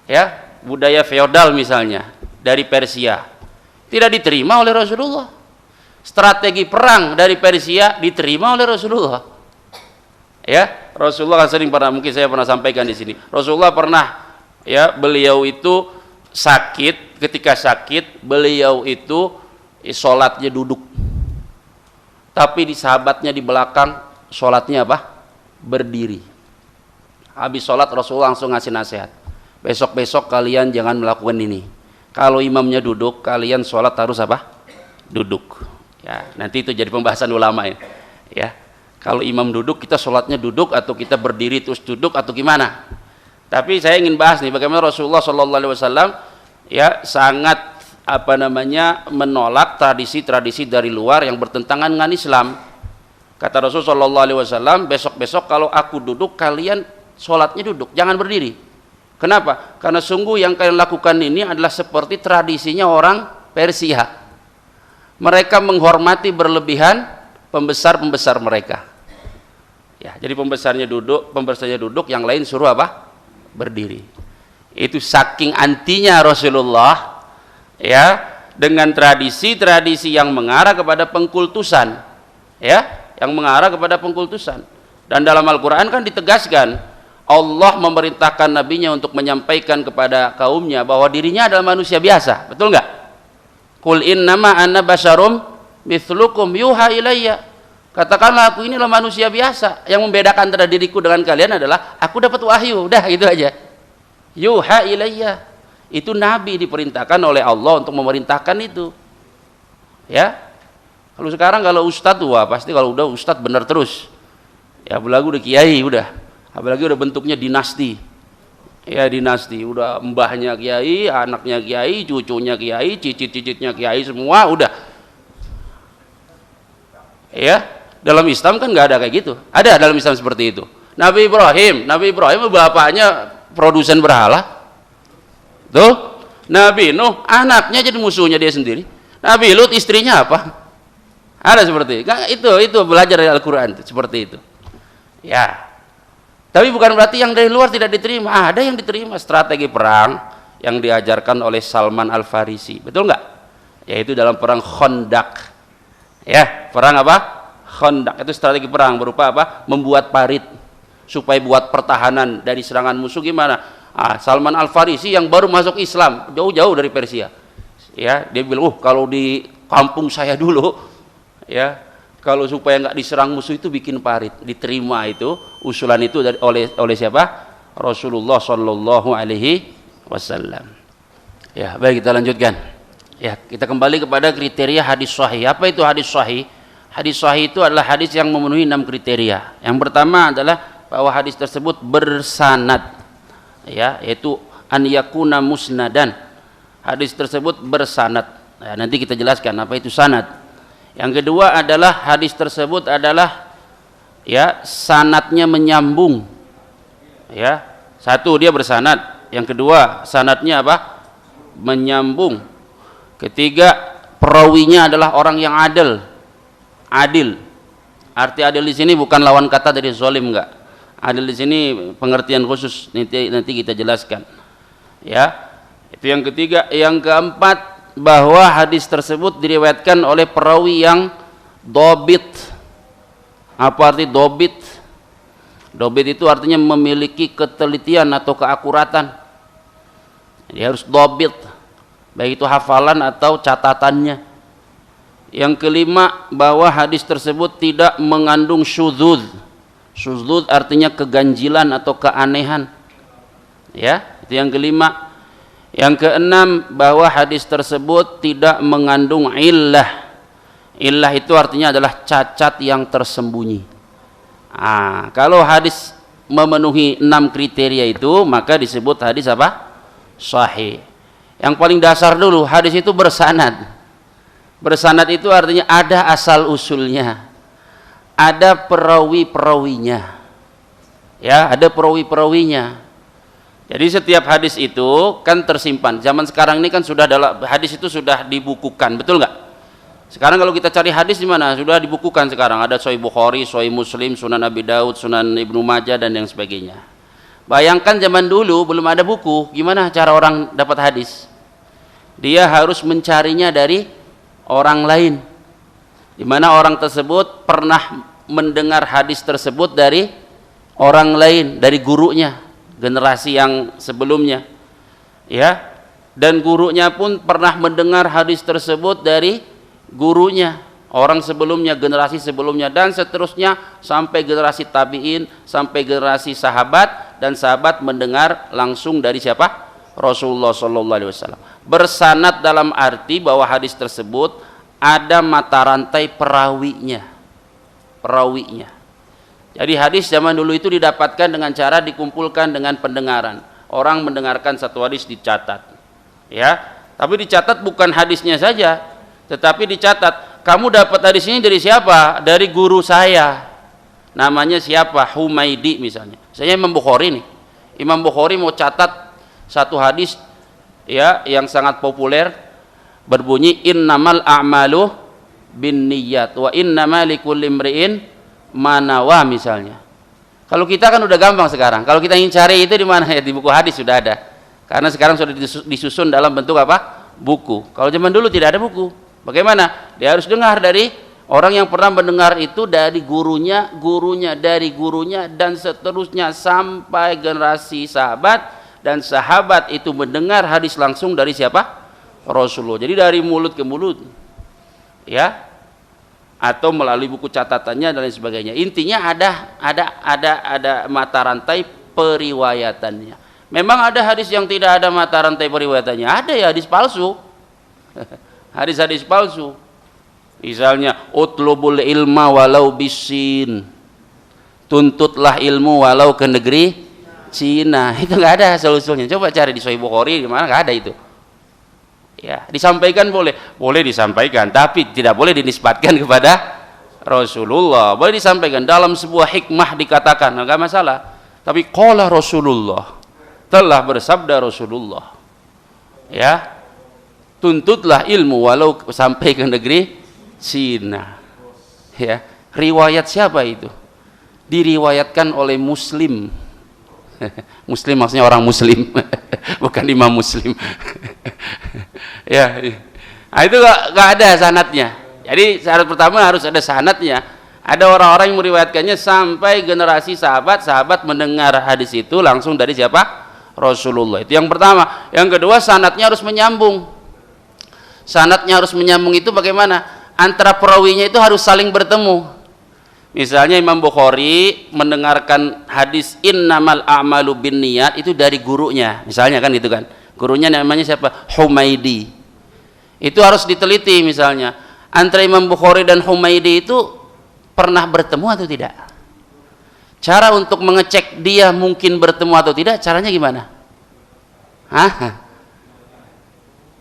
Speaker 1: Ya, budaya feodal misalnya dari Persia tidak diterima oleh Rasulullah. Strategi perang dari Persia diterima oleh Rasulullah. Ya, Rasulullah sering pernah, mungkin saya pernah sampaikan di sini. Rasulullah pernah, ya, beliau itu sakit, ketika sakit beliau itu sholatnya duduk. Tapi di sahabatnya di belakang sholatnya apa? Berdiri. Habis sholat Rasulullah langsung ngasih nasihat. Besok-besok kalian jangan melakukan ini. Kalau imamnya duduk, kalian sholat harus apa? Duduk. Ya, nanti itu jadi pembahasan ulama ya. Ya, kalau imam duduk, kita sholatnya duduk atau kita berdiri terus duduk atau gimana? Tapi saya ingin bahas nih bagaimana Rasulullah SAW ya sangat menolak tradisi-tradisi dari luar yang bertentangan dengan Islam. Kata Rasulullah SAW, besok-besok kalau aku duduk, kalian sholatnya duduk, jangan berdiri. Kenapa? Karena sungguh yang kalian lakukan ini adalah seperti tradisinya orang Persia. Mereka menghormati berlebihan pembesar-pembesar mereka. Ya, jadi pembesarnya duduk, yang lain suruh apa? Berdiri. Itu saking antinya Rasulullah, ya, dengan tradisi-tradisi yang mengarah kepada pengkultusan, ya. Yang mengarah kepada pengkultusan. Dan dalam Al-Quran kan ditegaskan Allah memerintahkan nabinya untuk menyampaikan kepada kaumnya bahwa dirinya adalah manusia biasa, betul nggak? Qul innama ana basyarum mithlukum yuha ilayya. Katakanlah aku inilah manusia biasa, yang membedakan antara diriku dengan kalian adalah aku dapat wahyu, udah gitu aja. Yuha ilayya, itu nabi diperintahkan oleh Allah untuk memerintahkan itu, ya. Kalau sekarang kalau ustadz wah pasti kalau udah ustadz bener terus. Ya apalagi udah kiai udah. Apalagi udah bentuknya dinasti. Ya dinasti, udah mbahnya kiai, anaknya kiai, cucunya kiai, cicit-cicitnya kiai semua udah. Ya, dalam Islam kan nggak ada kayak gitu. Ada dalam Islam seperti itu. Nabi Ibrahim bapaknya produsen berhala. Tuh, Nabi Nuh anaknya jadi musuhnya dia sendiri. Nabi Lut istrinya apa? Ada seperti itu belajar dari Al-Quran seperti itu. Ya, tapi bukan berarti yang dari luar tidak diterima. Ada yang diterima strategi perang yang diajarkan oleh Salman Al-Farisi, betul nggak? Yaitu dalam perang Khandaq. Ya, perang apa? Khandaq itu strategi perang berupa apa? Membuat parit supaya buat pertahanan dari serangan musuh gimana? Salman Al-Farisi yang baru masuk Islam jauh-jauh dari Persia. Ya, dia bilang, kalau di kampung saya dulu ya kalau supaya nggak diserang musuh itu bikin parit. Diterima itu usulan itu oleh siapa? Rasulullah Shallallahu Alaihi Wasallam. Ya baik, kita lanjutkan ya, kita kembali kepada kriteria hadis sahih. Apa itu hadis sahih? Hadis sahih itu adalah hadis yang memenuhi 6 kriteria. Yang pertama adalah bahwa hadis tersebut bersanad, ya, yaitu an yakuna musnadan. Hadis tersebut bersanad. Ya, nanti kita jelaskan apa itu sanad. Yang kedua adalah hadis tersebut adalah ya sanadnya menyambung. Ya, satu dia bersanad. Yang kedua sanadnya apa? Menyambung. Ketiga perawinya adalah orang yang adil. Arti adil di sini bukan lawan kata dari zalim, enggak. Adil di sini pengertian khusus nanti kita jelaskan. Ya. Itu yang ketiga. Yang keempat bahwa hadis tersebut diriwayatkan oleh perawi yang dobit. Apa arti dobit? Dobit itu artinya memiliki ketelitian atau keakuratan. Dia harus dobit, baik itu hafalan atau catatannya. Yang kelima bahwa hadis tersebut tidak mengandung syudzuz. Syudzuz artinya keganjilan atau keanehan. Ya, itu yang kelima. Yang keenam bahwa hadis tersebut tidak mengandung illah. Illah itu artinya adalah cacat yang tersembunyi. Kalau hadis memenuhi 6 kriteria itu maka disebut hadis apa? Sahih. Yang paling dasar dulu, hadis itu bersanad. Bersanad itu artinya ada asal usulnya, ada perawi-perawinya. Ya, ada perawi-perawinya. Jadi setiap hadis itu kan tersimpan. Zaman sekarang ini kan sudah hadis itu sudah dibukukan, betul nggak? Sekarang kalau kita cari hadis di mana? Sudah dibukukan sekarang. Ada Sahih Bukhari, Sahih Muslim, Sunan Abi Daud, Sunan Ibnu Majah dan yang sebagainya. Bayangkan zaman dulu belum ada buku, gimana cara orang dapat hadis? Dia harus mencarinya dari orang lain. Di mana orang tersebut pernah mendengar hadis tersebut dari orang lain, dari gurunya. Generasi yang sebelumnya, ya, dan gurunya pun pernah mendengar hadis tersebut dari gurunya, orang sebelumnya, generasi sebelumnya, dan seterusnya sampai generasi tabi'in, sampai generasi sahabat, dan sahabat mendengar langsung dari siapa? Rasulullah Shallallahu Alaihi Wasallam. Bersanad dalam arti bahwa hadis tersebut ada mata rantai perawinya. Jadi hadis zaman dulu itu didapatkan dengan cara dikumpulkan dengan pendengaran. Orang mendengarkan satu hadis dicatat. Ya, tapi dicatat bukan hadisnya saja, tetapi dicatat, kamu dapat hadis ini dari siapa? Dari guru saya. Namanya siapa? Humaidi misalnya. Saya Imam Bukhari nih. Imam Bukhari mau catat satu hadis ya yang sangat populer berbunyi innamal a'malu binniyat wa innamal likulli imri'in manawa misalnya. Kalau kita kan udah gampang sekarang. Kalau kita ingin cari itu di mana? Ya di buku hadis sudah ada. Karena sekarang sudah disusun dalam bentuk apa? Buku. Kalau zaman dulu tidak ada buku. Bagaimana? Dia harus dengar dari orang yang pernah mendengar itu dari gurunya, dari gurunya, dan seterusnya sampai generasi sahabat, dan sahabat itu mendengar hadis langsung dari siapa? Rasulullah. Jadi dari mulut ke mulut. Ya. Atau melalui buku catatannya dan lain sebagainya. Intinya ada mata rantai periwayatannya. Memang ada hadis yang tidak ada mata rantai periwayatannya. Ada ya hadis palsu. Hadis-hadis palsu. Misalnya utlubul ilma walau bisin, tuntutlah ilmu walau ke negeri Cina. Itu nggak ada solusinya. Coba cari di Sahih Bukhari, di mana nggak ada itu. Ya, disampaikan boleh disampaikan, tapi tidak boleh dinisbatkan kepada Rasulullah. Boleh disampaikan dalam sebuah hikmah dikatakan, nggak masalah. Tapi qala Rasulullah, telah bersabda Rasulullah. Ya, tuntutlah ilmu walau sampai ke negeri Cina. Ya, riwayat siapa itu? Diriwayatkan oleh Muslim. Muslim maksudnya orang Muslim, bukan imam Muslim. Ya, nah, itu nggak ada sanadnya. Jadi syarat pertama harus ada sanadnya. Ada orang-orang yang meriwayatkannya sampai generasi sahabat mendengar hadis itu langsung dari siapa? Rasulullah. Itu yang pertama. Yang kedua, sanadnya harus menyambung. Sanadnya harus menyambung itu bagaimana? Antara perawinya itu harus saling bertemu. Misalnya Imam Bukhari mendengarkan hadis innamal a'malu binniyat itu dari gurunya, misalnya kan gitu kan. Gurunya namanya siapa? Humaidi. Itu harus diteliti misalnya. Antara Imam Bukhari dan Humaidi itu pernah bertemu atau tidak? Cara untuk mengecek dia mungkin bertemu atau tidak, caranya gimana? Hah?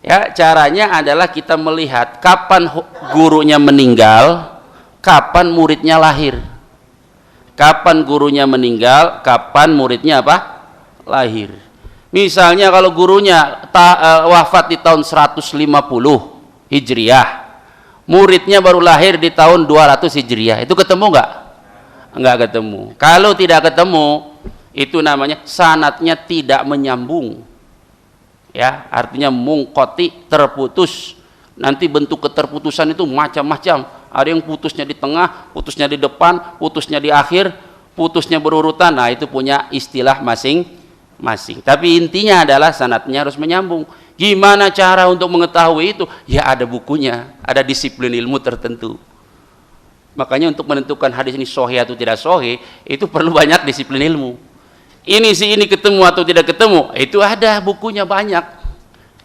Speaker 1: Ya, caranya adalah kita melihat kapan gurunya meninggal, kapan muridnya lahir. Kapan gurunya meninggal, kapan muridnya apa? Lahir. Misalnya kalau gurunya wafat di tahun 150 Hijriah, muridnya baru lahir di tahun 200 Hijriah, itu ketemu nggak? Nggak ketemu. Kalau tidak ketemu, itu namanya sanadnya tidak menyambung. Ya, artinya munqati, terputus. Nanti bentuk keterputusan itu macam-macam. Ada yang putusnya di tengah, putusnya di depan, putusnya di akhir, putusnya berurutan. Nah, itu punya istilah masing-masing. Tapi intinya adalah sanadnya harus menyambung. Gimana cara untuk mengetahui itu? Ya ada bukunya, ada disiplin ilmu tertentu. Makanya untuk menentukan hadis ini sahih atau tidak sahih, itu perlu banyak disiplin ilmu. Ini ketemu atau tidak ketemu, itu ada bukunya banyak.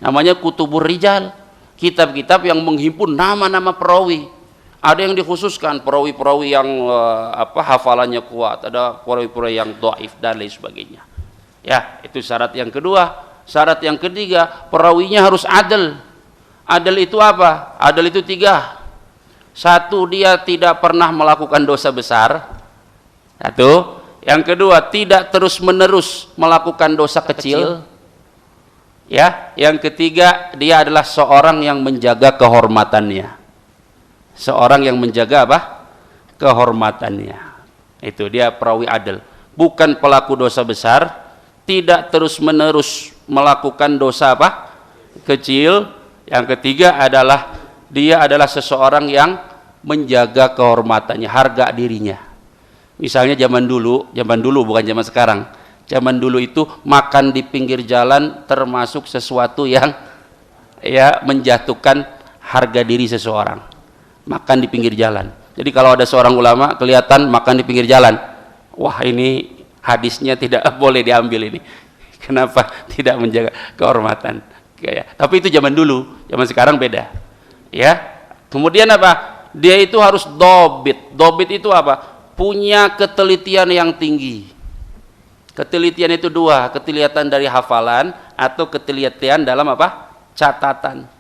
Speaker 1: Namanya Kutubur Rijal, kitab-kitab yang menghimpun nama-nama perawi. Ada yang dikhususkan perawi-perawi yang hafalannya kuat, ada perawi-perawi yang dhaif dan lain sebagainya. Ya, itu syarat yang kedua. Syarat yang ketiga, perawinya harus adil. Adil itu apa? Adil itu 3. 1, dia tidak pernah melakukan dosa besar. 1. Yang kedua, tidak terus-menerus melakukan dosa kecil. Ya, yang ketiga, dia adalah seorang yang menjaga kehormatannya. Seorang yang menjaga apa? Kehormatannya. Itu dia perawi adil. Bukan pelaku dosa besar, tidak terus-menerus melakukan dosa apa? Kecil. Yang ketiga adalah dia adalah seseorang yang menjaga kehormatannya, harga dirinya. Misalnya zaman dulu bukan zaman sekarang. Zaman dulu itu makan di pinggir jalan termasuk sesuatu yang ya menjatuhkan harga diri seseorang. Makan di pinggir jalan. Jadi kalau ada seorang ulama kelihatan makan di pinggir jalan, wah ini hadisnya tidak boleh diambil ini. Kenapa? Tidak menjaga kehormatan. Ya. Tapi itu zaman dulu, zaman sekarang beda. Ya. Kemudian apa? Dia itu harus dobit. Dobit itu apa? Punya ketelitian yang tinggi. Ketelitian itu 2, ketelitian dari hafalan atau ketelitian dalam apa? Catatan.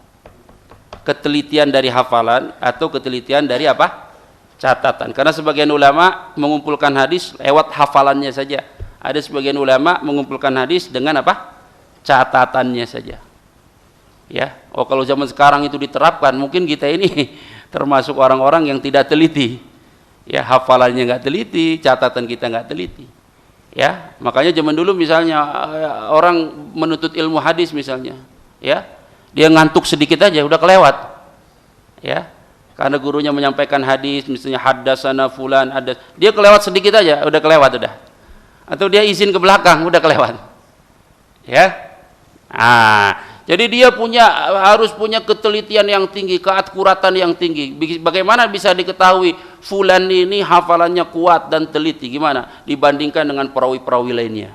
Speaker 1: Ketelitian dari hafalan atau ketelitian dari apa? Catatan. Karena sebagian ulama mengumpulkan hadis lewat hafalannya saja. Ada sebagian ulama mengumpulkan hadis dengan apa? Catatannya saja. Ya. Oh, kalau zaman sekarang itu diterapkan, mungkin kita ini termasuk orang-orang yang tidak teliti. Ya, hafalannya nggak teliti, catatan kita nggak teliti. Ya, makanya zaman dulu misalnya orang menuntut ilmu hadis misalnya, ya, dia ngantuk sedikit aja udah kelewat. Ya. Karena gurunya menyampaikan hadis misalnya haddatsana fulan, dia kelewat sedikit aja udah kelewat udah. Atau dia izin ke belakang udah kelewat. Ya. Jadi dia harus punya ketelitian yang tinggi, keakuratan yang tinggi. Bagaimana bisa diketahui fulan ini hafalannya kuat dan teliti? Gimana? Dibandingkan dengan perawi-perawi lainnya.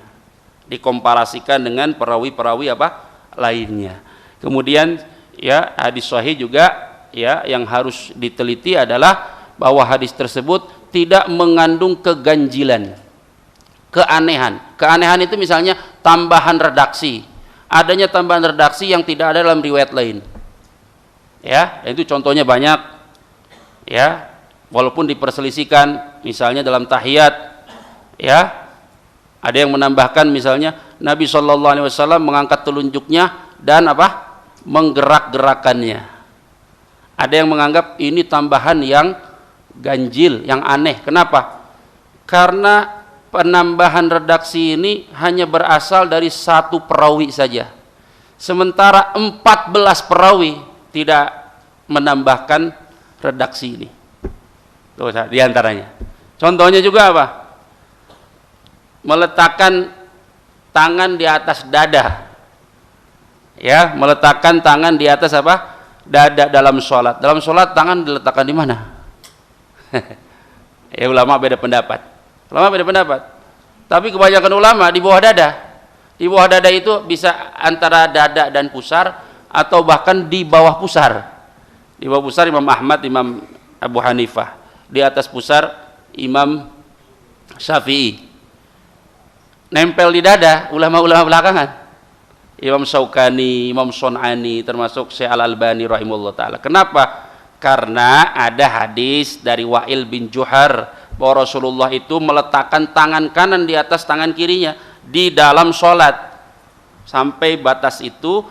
Speaker 1: Dikomparasikan dengan perawi-perawi apa? Lainnya. Kemudian ya hadis sahih juga ya yang harus diteliti adalah bahwa hadis tersebut tidak mengandung keganjilan, keanehan. Keanehan itu misalnya tambahan redaksi. Adanya tambahan redaksi yang tidak ada dalam riwayat lain. Ya, itu contohnya banyak. Ya, walaupun diperselisihkan, misalnya dalam tahiyat, ya, ada yang menambahkan misalnya Nabi SAW mengangkat telunjuknya dan apa? Menggerak-gerakannya. Ada yang menganggap ini tambahan yang ganjil, yang aneh. Kenapa? Karena penambahan redaksi ini hanya berasal dari satu perawi saja. Sementara 14 perawi tidak menambahkan redaksi ini. Tuh, di antaranya. Contohnya juga apa? Meletakkan tangan di atas dada. Ya, meletakkan tangan di atas apa? Dada dalam sholat. Dalam sholat tangan diletakkan di mana? Ya, ulama beda pendapat. Tapi kebanyakan ulama di bawah dada. Di bawah dada itu bisa antara dada dan pusar atau bahkan di bawah pusar. Di bawah pusar Imam Ahmad, Imam Abu Hanifah. Di atas pusar Imam Syafi'i. Nempel di dada ulama-ulama belakangan. Imam Syaukani, Imam Son'ani, termasuk Syekh Al-Albani rahimahullah ta'ala. Kenapa? Karena ada hadis dari Wa'il bin Juhar bahwa Rasulullah itu meletakkan tangan kanan di atas tangan kirinya di dalam sholat. Sampai batas itu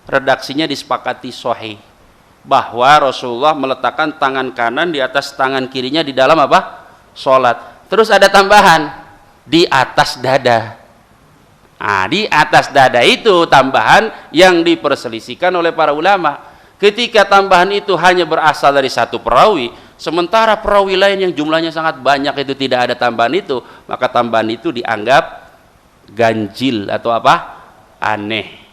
Speaker 1: redaksinya disepakati sahih, bahwa Rasulullah meletakkan tangan kanan di atas tangan kirinya di dalam apa? Sholat. Terus ada tambahan di atas dada. Nah, di atas dada itu tambahan yang diperselisihkan oleh para ulama. Ketika tambahan itu hanya berasal dari satu perawi, sementara perawi lain yang jumlahnya sangat banyak itu tidak ada tambahan itu, maka tambahan itu dianggap ganjil atau apa? Aneh.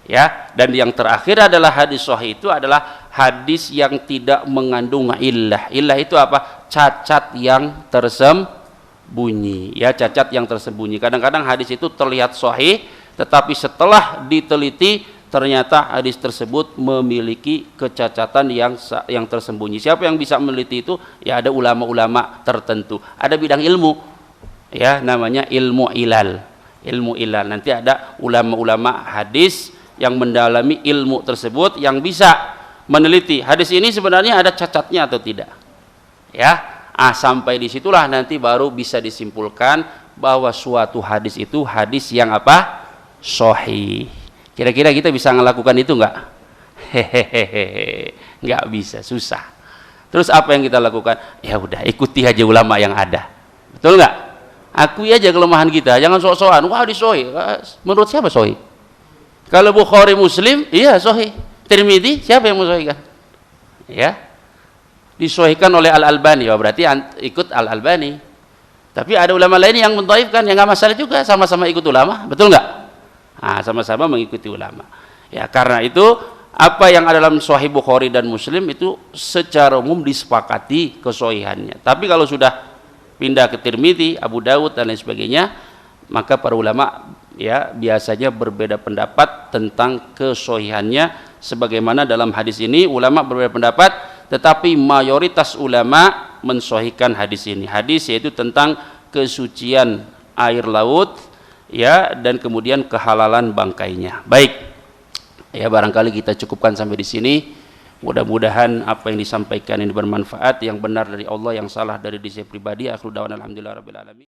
Speaker 1: Ya, dan yang terakhir adalah hadis sahih itu adalah hadis yang tidak mengandung illah. Illah itu apa? Cacat yang tersembunyi. Ya, cacat yang tersembunyi. Kadang-kadang hadis itu terlihat sahih, tetapi setelah diteliti ternyata hadis tersebut memiliki kecacatan yang tersembunyi. Siapa yang bisa meneliti itu? Ya, ada ulama-ulama tertentu. Ada bidang ilmu, ya, namanya ilmu ilal. Ilmu ilal. Nanti ada ulama-ulama hadis yang mendalami ilmu tersebut yang bisa meneliti hadis ini sebenarnya ada cacatnya atau tidak. Ya, sampai disitulah nanti baru bisa disimpulkan bahwa suatu hadis itu hadis yang apa? Sahih. Kira-kira kita bisa melakukan itu enggak? Hehehe, enggak bisa, susah. Terus apa yang kita lakukan? Ya udah, ikuti aja ulama yang ada. Betul enggak? Akui aja kelemahan kita, jangan sok-sokan. Wah, hadis sahih. Menurut siapa sahih? Kalau Bukhari Muslim, iya sahih. Tirmidzi, siapa yang mensahihkan? Ya. Disahihkan oleh Al-Albani, ya berarti ikut Al-Albani. Tapi ada ulama lain yang mendhaifkan, yang enggak masalah juga, sama-sama ikut ulama, betul enggak? Sama-sama mengikuti ulama. Ya, karena itu apa yang ada dalam Sahih Bukhari dan Muslim itu secara umum disepakati kesahihannya. Tapi kalau sudah pindah ke Tirmidzi, Abu Dawud dan lain sebagainya, maka para ulama ya biasanya berbeda pendapat tentang kesahihannya. Sebagaimana dalam hadis ini ulama berbeda pendapat, tetapi mayoritas ulama mensahihkan hadis ini. Hadis yaitu tentang kesucian air laut, ya, dan kemudian kehalalan bangkainya. Baik, ya barangkali kita cukupkan sampai di sini. Mudah-mudahan apa yang disampaikan ini bermanfaat, yang benar dari Allah, yang salah dari diri saya pribadi. Akhir dawan alhamdulillah rabbil alamin.